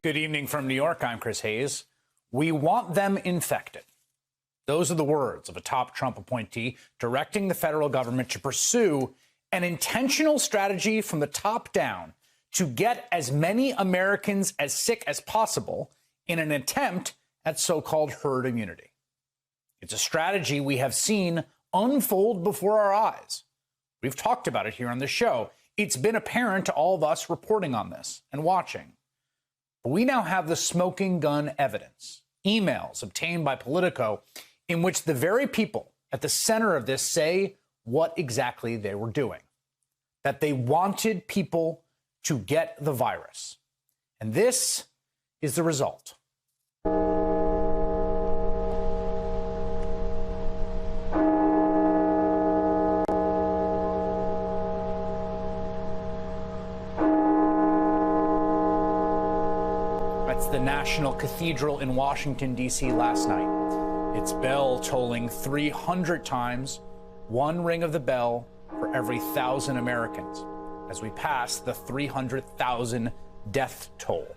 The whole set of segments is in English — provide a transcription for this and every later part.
Good evening from New York. I'm Chris Hayes. We want them infected. Those are the words of a top Trump appointee directing the federal government to pursue an intentional strategy from the top down to get as many Americans as sick as possible in an attempt at so-called herd immunity. It's a strategy we have seen unfold before our eyes. We've talked about it here on the show. It's been apparent to all of us reporting on this and watching. But we now have the smoking gun evidence, emails obtained by Politico, in which the very people at the center of this say what exactly they were doing, that they wanted people to get the virus. And this is the result. That's the National Cathedral in Washington, D.C. last night. Its bell tolling 300 times, one ring of the bell for every 1,000 Americans, as we pass the 300,000 death toll.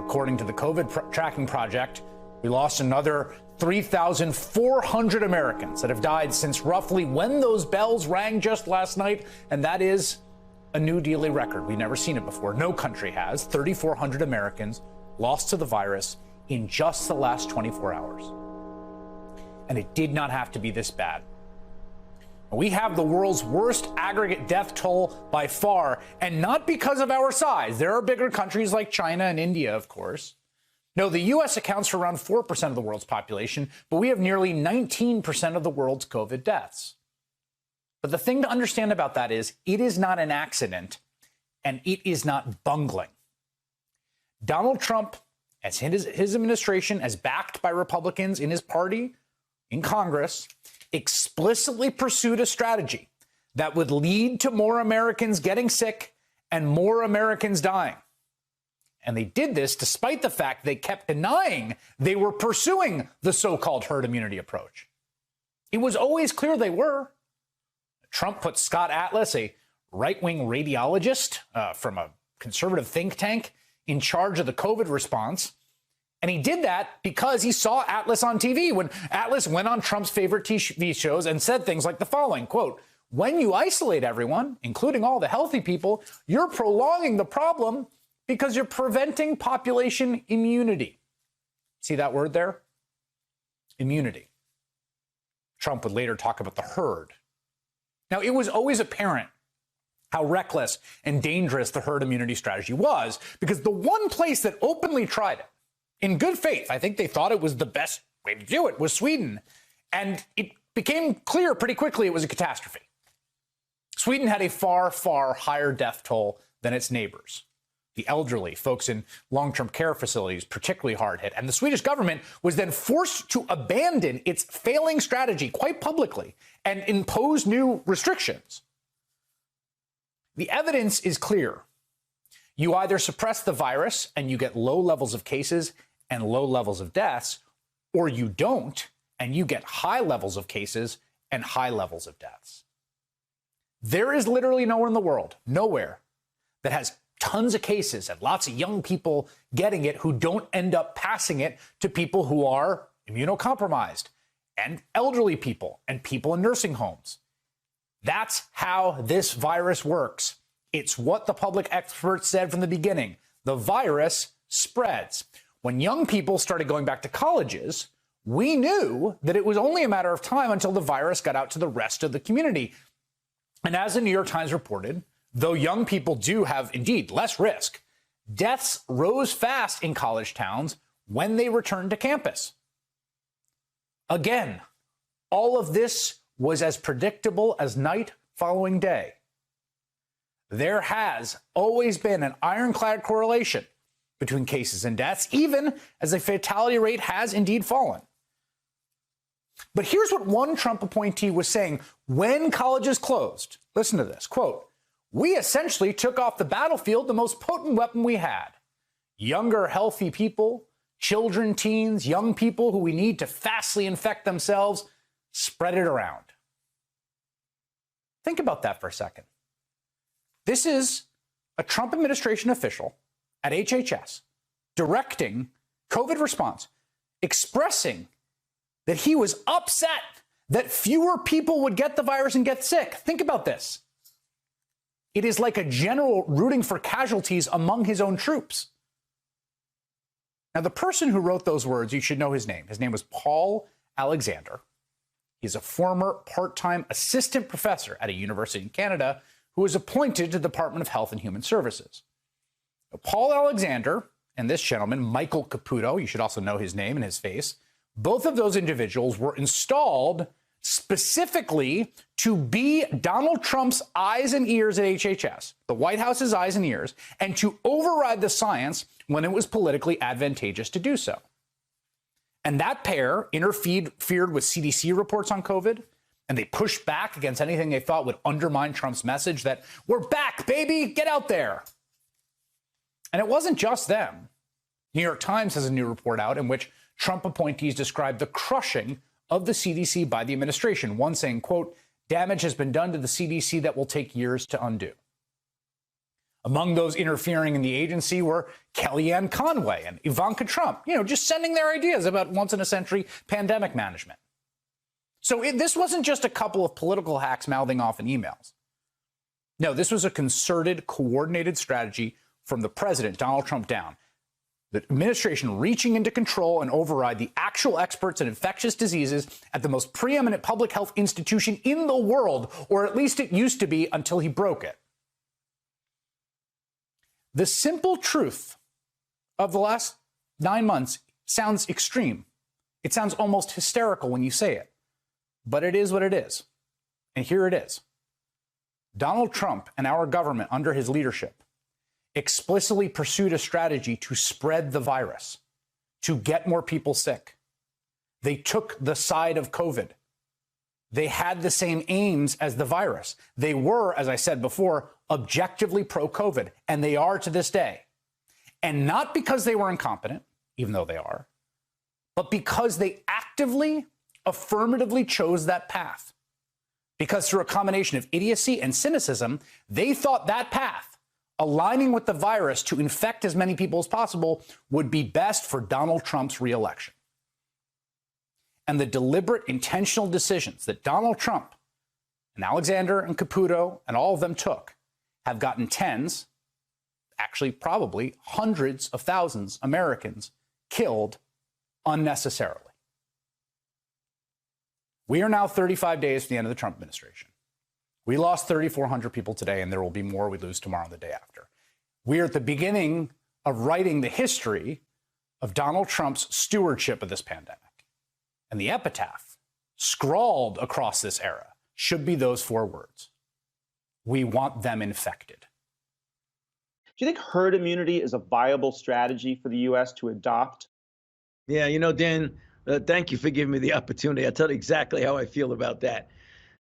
According to the COVID tracking project, we lost another 3,400 Americans that have died since roughly when those bells rang just last night, and that is a new daily record. We've never seen it before. No country has. 3,400 Americans lost to the virus in just the last 24 hours. And it did not have to be this bad. We have the world's worst aggregate death toll by far, and not because of our size. There are bigger countries like China and India, of course. No, the U.S. accounts for around 4% of the world's population, but we have nearly 19% of the world's COVID deaths. But the thing to understand about that is it is not an accident, and it is not bungling. Donald Trump, as his administration, as backed by Republicans in his party, in Congress, explicitly pursued a strategy that would lead to more Americans getting sick and more Americans dying. And they did this despite the fact they kept denying they were pursuing the so-called herd immunity approach. It was always clear they were. Trump put Scott Atlas, a right-wing radiologist from a conservative think tank, in charge of the COVID response. And he did that because he saw Atlas on TV when Atlas went on Trump's favorite TV shows and said things like the following, quote, "When you isolate everyone, including all the healthy people, you're prolonging the problem because you're preventing population immunity." See that word there? Immunity. Trump would later talk about the herd. Now, it was always apparent how reckless and dangerous the herd immunity strategy was, because the one place that openly tried it, in good faith, I think they thought it was the best way to do it, was Sweden. And it became clear pretty quickly it was a catastrophe. Sweden had a far, far higher death toll than its neighbors. The elderly, folks in long-term care facilities, particularly hard hit. And the Swedish government was then forced to abandon its failing strategy quite publicly and impose new restrictions. The evidence is clear. You either suppress the virus and you get low levels of cases and low levels of deaths, or you don't and you get high levels of cases and high levels of deaths. There is literally nowhere in the world, nowhere, that has tons of cases and lots of young people getting it who don't end up passing it to people who are immunocompromised and elderly people and people in nursing homes. That's how this virus works. It's what the public experts said from the beginning. The virus spreads. When young people started going back to colleges, we knew that it was only a matter of time until the virus got out to the rest of the community. And as the New York Times reported, though young people do have indeed less risk, deaths rose fast in college towns when they returned to campus. Again, all of this was as predictable as night following day. There has always been an ironclad correlation between cases and deaths, even as the fatality rate has indeed fallen. But here's what one Trump appointee was saying when colleges closed. Listen to this, quote, "We essentially took off the battlefield the most potent weapon we had. Younger, healthy people, children, teens, young people who we need to fastly infect themselves, spread it around." Think about that for a second. This is a Trump administration official at HHS directing COVID response, expressing that he was upset that fewer people would get the virus and get sick. Think about this. It is like a general rooting for casualties among his own troops. Now, the person who wrote those words, you should know his name. His name was Paul Alexander. He's a former part-time assistant professor at a university in Canada who was appointed to the Department of Health and Human Services. Now, Paul Alexander and this gentleman, Michael Caputo, you should also know his name and his face, both of those individuals were installed specifically to be Donald Trump's eyes and ears at HHS, the White House's eyes and ears, and to override the science when it was politically advantageous to do so. And that pair interfered with CDC reports on COVID, and they pushed back against anything they thought would undermine Trump's message that we're back, baby, get out there. And it wasn't just them. New York Times has a new report out in which Trump appointees described the crushing of the CDC by the administration. One saying, quote, damage has been done to the CDC that will take years to undo. Among those interfering in the agency were Kellyanne Conway and Ivanka Trump, just sending their ideas about once-in-a-century pandemic management. So this wasn't just a couple of political hacks mouthing off in emails. No, this was a concerted, coordinated strategy from the president, Donald Trump, down. The administration reaching into control and override the actual experts in infectious diseases at the most preeminent public health institution in the world, or at least it used to be until he broke it. The simple truth of the last 9 months sounds extreme. It sounds almost hysterical when you say it, but it is what it is. And here it is. Donald Trump and our government under his leadership explicitly pursued a strategy to spread the virus, to get more people sick. They took the side of COVID. They had the same aims as the virus. They were, as I said before, objectively pro-COVID, and they are to this day. And not because they were incompetent, even though they are, but because they actively, affirmatively chose that path. Because through a combination of idiocy and cynicism, they thought that path, aligning with the virus to infect as many people as possible, would be best for Donald Trump's reelection. And the deliberate, intentional decisions that Donald Trump and Alexander and Caputo and all of them took have gotten tens, actually probably hundreds of thousands of Americans killed unnecessarily. We are now 35 days from the end of the Trump administration. We lost 3,400 people today, and there will be more we lose tomorrow and the day after. We are at the beginning of writing the history of Donald Trump's stewardship of this pandemic. And the epitaph scrawled across this era should be those 4 words. We want them infected. Do you think herd immunity is a viable strategy for the U.S. to adopt? Yeah, Dan, thank you for giving me the opportunity. I'll tell you exactly how I feel about that.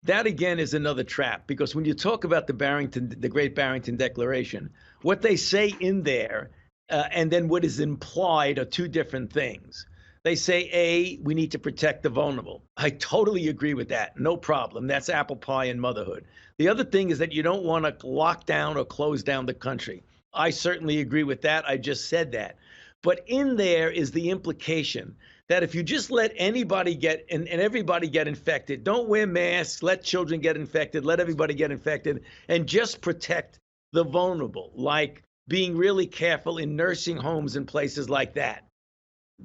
That, again, is another trap, because when you talk about the Great Barrington Declaration, what they say in there and then what is implied are 2 different things. They say, A, we need to protect the vulnerable. I totally agree with that. No problem. That's apple pie and motherhood. The other thing is that you don't want to lock down or close down the country. I certainly agree with that. I just said that. But in there is the implication that if you just let anybody get and everybody get infected, don't wear masks, let children get infected, let everybody get infected, and just protect the vulnerable, like being really careful in nursing homes and places like that.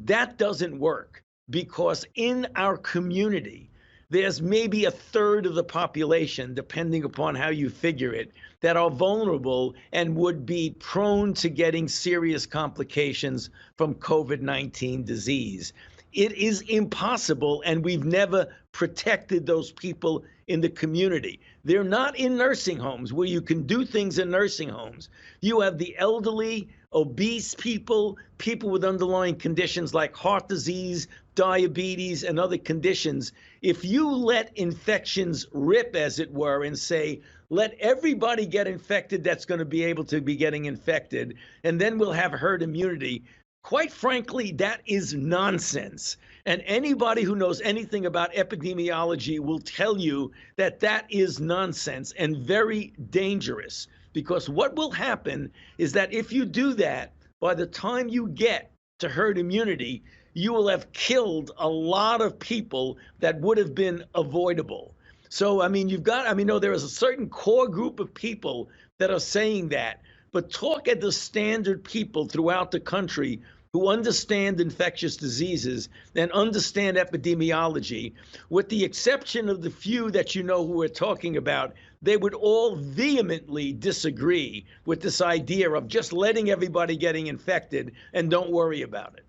That doesn't work, because in our community, there's maybe a third of the population, depending upon how you figure it, that are vulnerable and would be prone to getting serious complications from COVID-19 disease. It is impossible, and we've never protected those people in the community. They're not in nursing homes where you can do things in nursing homes. You have the elderly, obese people, people with underlying conditions like heart disease, diabetes, and other conditions. If you let infections rip, as it were, and say, let everybody get infected that's going to be able to be getting infected, and then we'll have herd immunity, quite frankly, that is nonsense. And anybody who knows anything about epidemiology will tell you that that is nonsense and very dangerous. Because what will happen is that if you do that, by the time you get to herd immunity, you will have killed a lot of people that would have been avoidable. So, I mean, there is a certain core group of people that are saying that, but talk at the standard people throughout the country who understand infectious diseases and understand epidemiology, with the exception of the few that you know who we're talking about, they would all vehemently disagree with this idea of just letting everybody getting infected and don't worry about it.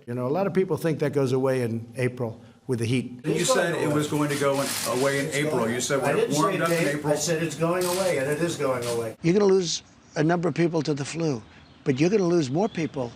You know, a lot of people think that goes away in April with the heat. You said it was going to go away in April. You said when it warmed up in April. I said it's going away, and it is going away. You're going to lose a number of people to the flu, but you're going to lose more people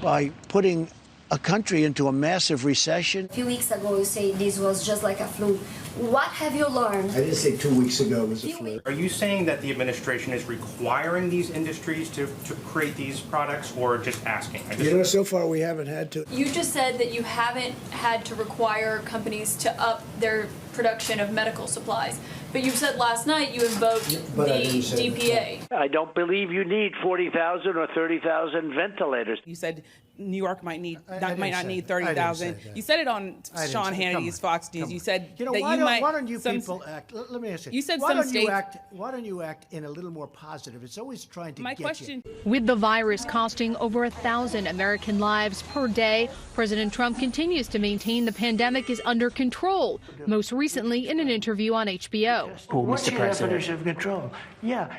by putting a country into a massive recession. A few weeks ago, you say this was just like a flu. What have you learned? I didn't say 2 weeks ago it was a flu. Are you saying that the administration is requiring these industries to create these products, or just asking? You know, so far we haven't had to. You just said that you haven't had to require companies to up their production of medical supplies. But you said last night you invoked the DPA. I don't believe you need 40,000 or 30,000 ventilators. You said New York might not need 30,000. You said it on Sean Hannity's Fox News. You said that why don't you people act? Let me ask you. You said why some states. Why don't you act in a little more positive? It's always trying to My get question. you. With the virus costing over 1,000 American lives per day, President Trump continues to maintain the pandemic is under control, most recently in an interview on HBO. Well, What's Mr. your President, definition of control? Yeah.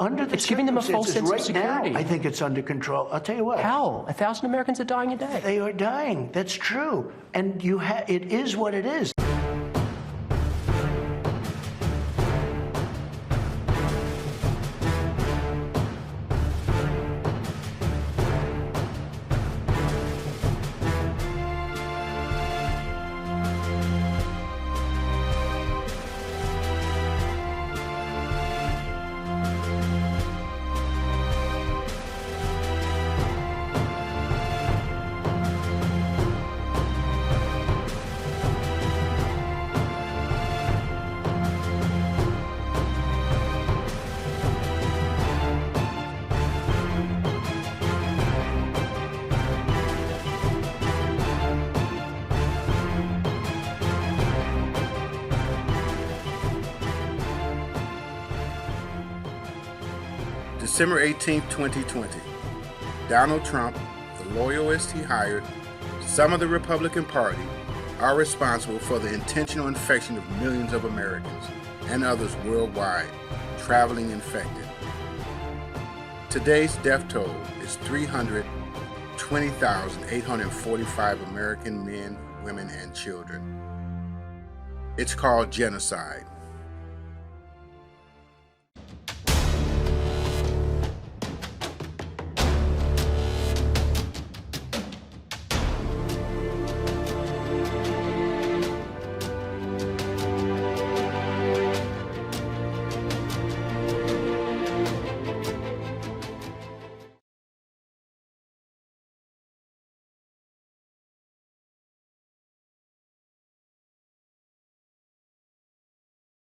Under the it's giving them a false sense of security. Now, I think it's under control. I'll tell you what. How? 1,000 Americans are dying a day. They are dying. That's true. And it is what it is. December 18, 2020, Donald Trump, the loyalists he hired, some of the Republican Party are responsible for the intentional infection of millions of Americans and others worldwide traveling infected. Today's death toll is 320,845 American men, women, and children. It's called genocide.